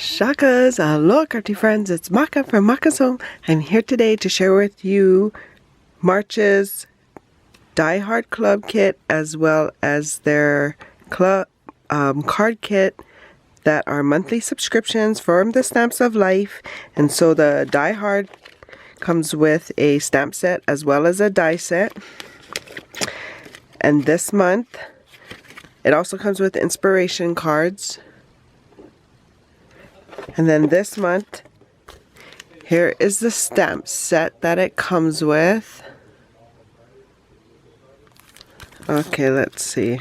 Shakas, aloha crafty friends, it's Maka from Makaz Home. I'm here today to share with you March's Die Hard Club kit as well as their club card kit that are monthly subscriptions from the Stamps of Life. And so the Die Hard comes with a stamp set as well as a die set. And this month it also comes with inspiration cards. And then this month, here is the stamp set that it comes with. Okay, let's see.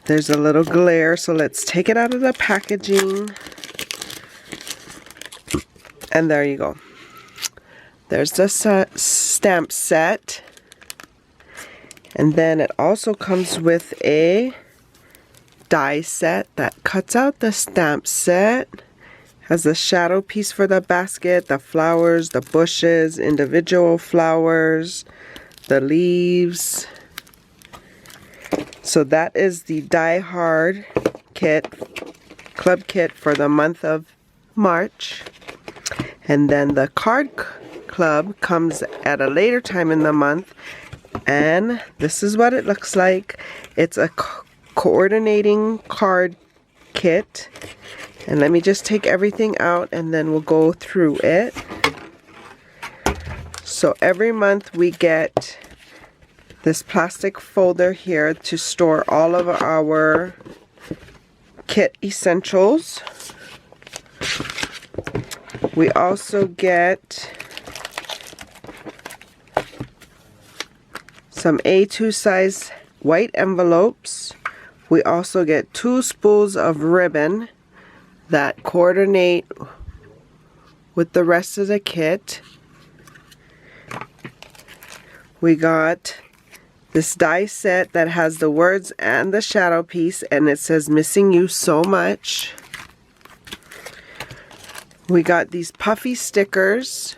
There's a little glare, so let's take it out of the packaging. And there you go. There's the stamp set. And then it also comes with a die set that cuts out the stamp set. Has a shadow piece for the basket, the flowers, the bushes, individual flowers, the leaves. So that is the Die Hard kit, club kit for the month of March. And then the card club comes at a later time in the month. And this is what it looks like. It's a coordinating card kit. And let me just take everything out and then we'll go through it. So every month we get this plastic folder here to store all of our kit essentials. We also get some A2 size white envelopes. We also get 2 spools of ribbon that coordinate with the rest of the kit. We got this die set that has the words and the shadow piece, and it says "Missing you so much." We got these puffy stickers.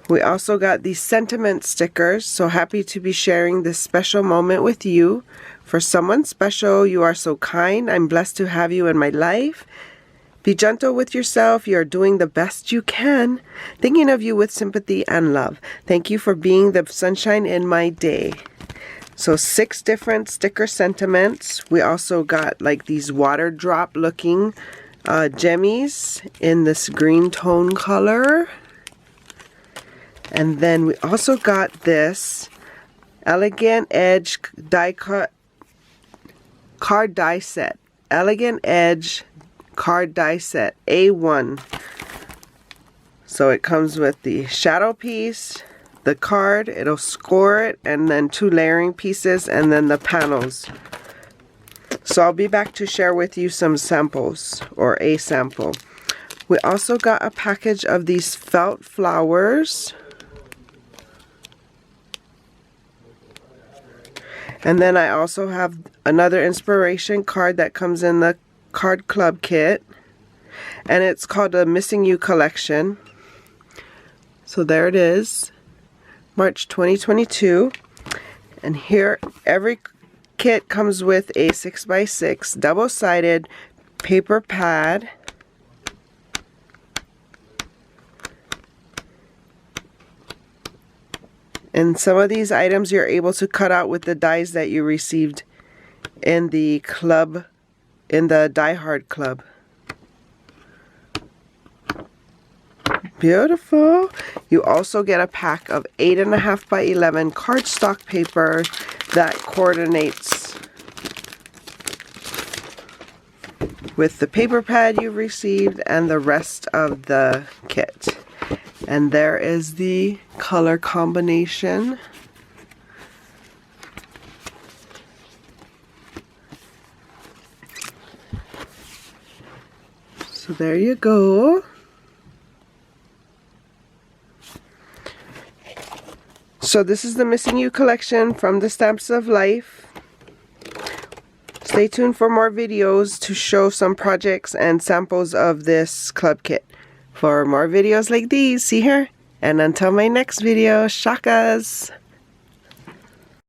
We also got these sentiment stickers. So happy to be sharing this special moment with you. For someone special, you are so kind. I'm blessed to have you in my life. Be gentle with yourself. You are doing the best you can. Thinking of you with sympathy and love. Thank you for being the sunshine in my day. So 6 different sticker sentiments. We also got like these water drop looking jemmies in this green tone color. And then we also got this Elegant Edge die cut card die set. Elegant Edge card die set A1. So it comes with the shadow piece, the card, it'll score it, and then 2 layering pieces, and then the panels. So I'll be back to share with you some samples, or a sample. We also got a package of these felt flowers. And then I also have another inspiration card that comes in the card club kit. And it's called the Missing You collection. So there it is. March 2022. And here every kit comes with a 6x6 double-sided paper pad. And some of these items you're able to cut out with the dies that you received in the club, in the Die Hard Club. Beautiful. You also get a pack of 8.5 by 11 cardstock paper that coordinates with the paper pad you received and the rest of the kit. And there is the color combination. So there you go. So this is the Missing You collection from the Stamps of Life. Stay tuned for more videos to show some projects and samples of this club kit. For more videos like these, see here. And until my next video, shakas!